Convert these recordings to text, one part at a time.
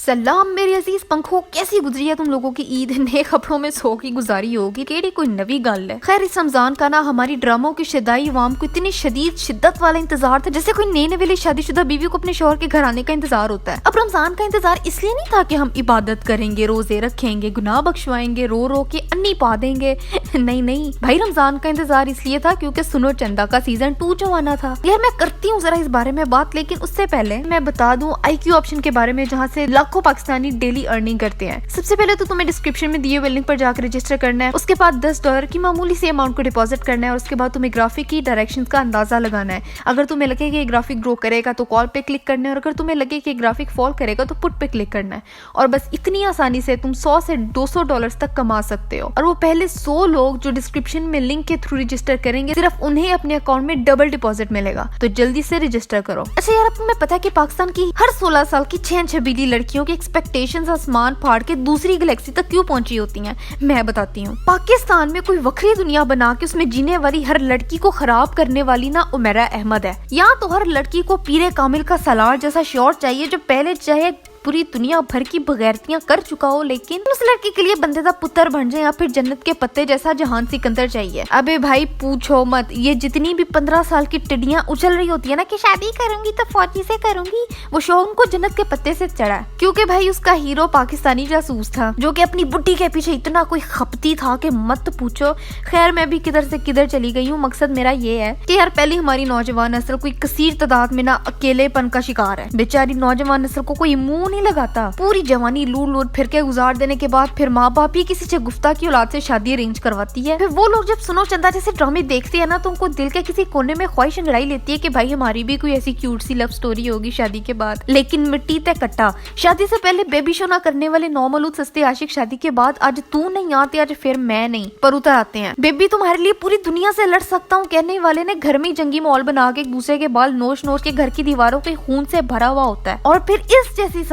सलाम मेरे अजीज पंखों, कैसी गुजरी है तुम लोगों की ईद? नए कपड़ों में सो की गुजारी होगी, केड़ी कोई नवी गल है। खैर, इस रमजान का ना हमारी ड्रामों की शदाई अवाम को इतनी शदीद शिद्दत वाला इंतजार था जैसे कोई नई नवेली शादीशुदा बीवी को अपने शौहर के घर आने का इंतजार होता है। अब रमजान का इंतजार इसलिए नहीं था कि हम इबादत करेंगे, रोजे रखेंगे, गुनाह बख्शवाएंगे, रो रो के अन्नी पा देंगे। नहीं नहीं भाई, रमजान का इंतजार इसलिए था क्योंकि सुनो चंदा का सीजन 2 जो आना था। यार मैं करती हूँ जरा इस बारे में बात, लेकिन उससे पहले मैं बता दूं IQ ऑप्शन के बारे में, जहाँ से लाखों पाकिस्तानी डेली अर्निंग करते हैं। सबसे पहले तो तुम्हें डिस्क्रिप्शन में दिए हुए लिंक पर जाकर रजिस्टर करना है। उसके बाद $10 की मामूली सी अमाउंट को डिपॉजिट करना है और उसके बाद तुम्हें ग्राफिक की डायरेक्शंस का अंदाजा लगाना है। अगर तुम्हें लगे कि ग्राफिक ग्रो करेगा तो कॉल पे क्लिक करना है, और अगर तुम्हें लगे कि ग्राफिक फॉल करेगा तो पुट पे क्लिक करना है। और बस इतनी आसानी से तुम $100 से $200 तक कमा सकते हो। और वो पहले 100 लोग जो डिस्क्रिप्शन में लिंक के थ्रू रजिस्टर करेंगे, सिर्फ उन्हें अपने अकाउंट में डबल डिपॉजिट मिलेगा। तो जल्दी से रजिस्टर करो। अच्छा यार, अब तुम्हें पता है कि पाकिस्तान की हर 16 साल की 6 छबीली लड़कियों की एक्सपेक्टेशंस आसमान फाड़ के दूसरी गैलेक्सी तक क्यों पहुंची होती हैं? मैं बताती हूँ। पाकिस्तान में कोई वक्री दुनिया बना के उसमें जीने वाली हर लड़की को खराब करने वाली ना उमेरा अहमद है। यहाँ तो हर लड़की को पीरे कामिल का सलार जैसा शौहर चाहिए जो पहले चाहे पूरी दुनिया भर की बगैरतियां कर चुका हो, लेकिन उस लड़की के लिए बंदे दा पुत्र बन जाए, या फिर जन्नत के पत्ते जैसा जहान सिकंदर चाहिए। अबे भाई पूछो मत, ये जितनी भी 15 साल की टिड्डियां उछल रही होती है ना कि शादी करूंगी तो फौजी से करूंगी, वो शो उनको जन्नत के पत्ते से चढ़ा, क्योंकि भाई उसका हीरो पाकिस्तानी जासूस था जो कि अपनी बुड्ढी के पीछे इतना कोई खपती था कि मत पूछो। खैर, मैं भी किधर से किधर चली गई हूँ। मकसद मेरा ये है कि यार पहले हमारी नौजवान नस्ल कोई कसीर तादाद में ना अकेलेपन का शिकार है। बेचारी नौजवान नस्ल को कोई मुंह नहीं लगाता। पूरी जवानी लूट लूट फिर के गुजार देने के बाद फिर माँ बाप ही किसी शगुफ्ता की औलाद से शादी अरेंज करवाती है। फिर वो लोग जब सुनो चंदा जैसे ड्रामे देखते हैं ना, तो उनको दिल के किसी कोने में ख्वाहिश अंगड़ाई लेती है कि भाई हमारी भी कोई ऐसी क्यूट सी लव स्टोरी होगी शादी के बाद। लेकिन मिट्टी तय कट्टा, शादी से पहले बेबी शो ना करने वाले नौमलूद सस्ते आशिक शादी के बाद आज तू नहीं आते, आज फिर मैं नहीं, पर उतर आते हैं। बेबी तुम्हारे लिए पूरी दुनिया से लड़ सकता हूँ कहने वाले ने घर में जंगी माहौल बना के एक दूसरे के बाल नोच नोच के घर की दीवारों पे खून से भरा हुआ होता है। और फिर इस जैसी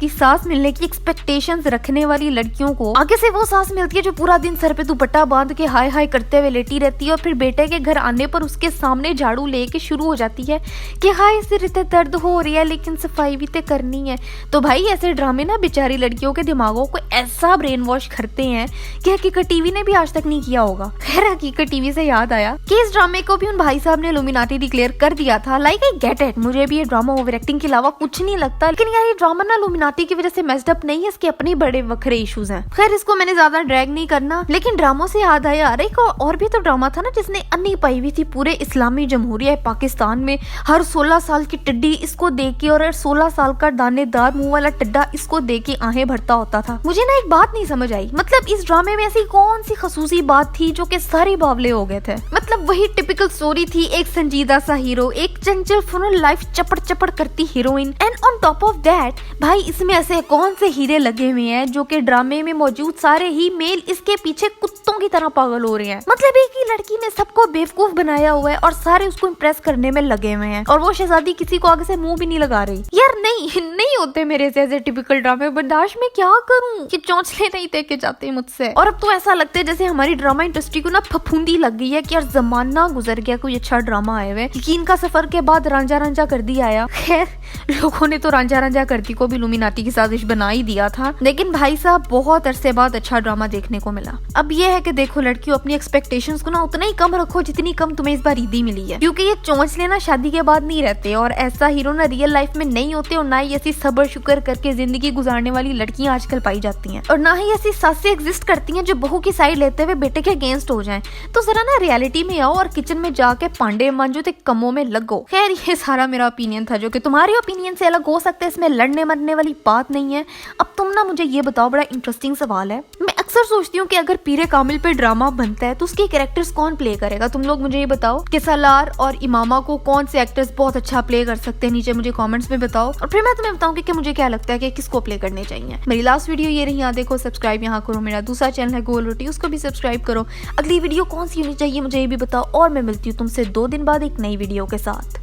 सास मिलने की एक्सपेक्टेशंस रखने वाली लड़कियों को आगे से वो सास मिलती है जो पूरा दिन सर पे दुपट्टा बांध के हाय हाय करते हुए लेटी रहती है, और फिर बेटे के घर आने पर उसके सामने झाड़ू लेके शुरू हो जाती है कि हाय सिर इतने दर्द हो रही है लेकिन सफाई भी तो करनी है। तो भाई ऐसे ड्रामे ना बेचारी लड़कियों के दिमागों को ऐसा ब्रेन वॉश करते हैं कि हकीकत टीवी ने भी आज तक नहीं किया होगा। खैर, हकीकत टीवी से याद आया कि इस ड्रामे को भी उन भाई साहब ने इल्यूमिनाटी डिक्लेयर कर दिया था। लाइक आई गेट इट, मुझे भी ये ड्रामा ओवर एक्टिंग के अलावा कुछ नहीं लगता, लेकिन यार ये ड्रामा ना इल्यूमिनाटी की वजह से मेस्ड अप नहीं है, इसके अपने बड़े वखरे इश्यूज हैं। खैर, इसको मैंने ज्यादा ड्रैग नहीं करना, लेकिन ड्रामों से याद आया अरे एक और भी तो ड्रामा था ना जिसने अन्नी पाई हुई थी पूरे इस्लामी जमहूरिया पाकिस्तान में। हर 16 साल की टिड्डी इसको देख के और 16 साल का दानेदार मुंह वाला टिड्डा इसको देख के आहें भरता होता था। मुझे ना एक बात नहीं समझ आई, मतलब इस ड्रामे में ऐसी कौन सी खसूसी बात थी जो कि सारे बावले हो गए थे? मतलब वही टिपिकल स्टोरी थी, एक संजीदा सा हीरो, एक चंचल फुल लाइफ चपड़ चपड़ करती heroine, and on top of that भाई इसमें ऐसे कौन से हीरे लगे हुए हैं जो कि ड्रामे में मौजूद सारे ही मेल इसके पीछे कुत्तों की तरह पागल हो रहे हैं। मतलब एक ही लड़की ने सबको बेवकूफ बनाया हुआ है और सारे उसको इम्प्रेस करने में लगे हुए हैं, और वो शहजादी किसी को आगे से मुंह भी नहीं लगा रही। यार नहीं होते मेरे से ऐसे टिपिकल ड्रामे, बर्दाश्त में क्या करूं कि चौंचले नहीं देखे जाते मुझसे। और अब तो ऐसा लगता है जैसे हमारी ड्रामा इंडस्ट्री को ना फफूंदी लग गई है कि यार जमाना गुजर गया, कोई अच्छा ड्रामा आए हुए। यकीन का सफर के बाद रांझा रांझा कर दी आया। खैर, लोगों ने तो रांझा रांझा करती को भी इल्यूमिनाटी की साजिश बना ही दिया था, लेकिन भाई साहब बहुत अरसे बाद अच्छा ड्रामा देखने को मिला। अब ये है कि देखो लड़कियों, अपनी एक्सपेक्टेशंस को ना उतना ही कम रखो जितनी कम तुम्हें इस बार ईदी मिली है, क्योंकि ये चौंचले ना शादी के बाद नहीं रहते, और ऐसा हीरो ना रियल लाइफ में नहीं होते, और ना ही ऐसी सब्र शुक्र करके जिंदगी गुजारने वाली लड़कियां आजकल पाई जाती हैं, और ना ही ऐसी सासें एग्जिस्ट करती हैं जो बहू की साइड लेते हुए बेटे के अगेंस्ट हो जाएं। तो जरा ना रियलिटी में आओ और किचन में जाके पांडे मांजो ते कमों में लगो। खैर, ये सारा मेरा ओपिनियन था जो कि तुम्हारे ओपिनियन से अलग हो सकता है, इसमें लड़ने मरने वाली बात नहीं है। अब तुम ना मुझे ये बताओ, बड़ा इंटरेस्टिंग सवाल है। मैं अक्सर सोचती हूँ कि अगर पीरे कामिल पे ड्रामा बनता है तो उसके कैरेक्टर्स कौन प्ले करेगा? तुम लोग मुझे ये बताओ कि सलार और इमामा को कौन से एक्टर्स बहुत अच्छा प्ले कर सकते हैं, नीचे मुझे कमेंट्स में बताओ, और फिर मैं तुम्हें बताऊंगी कि मुझे क्या लगता है कि किसको प्ले करने चाहिए। मेरी लास्ट वीडियो ये रही, यहाँ देखो, सब्सक्राइब यहाँ करो। मेरा दूसरा चैनल है गोल रोटी, उसको भी सब्सक्राइब करो। अगली वीडियो कौन सी होनी चाहिए मुझे ये भी बताओ, और मैं मिलती हूँ तुमसे 2 दिन बाद एक नई वीडियो के साथ।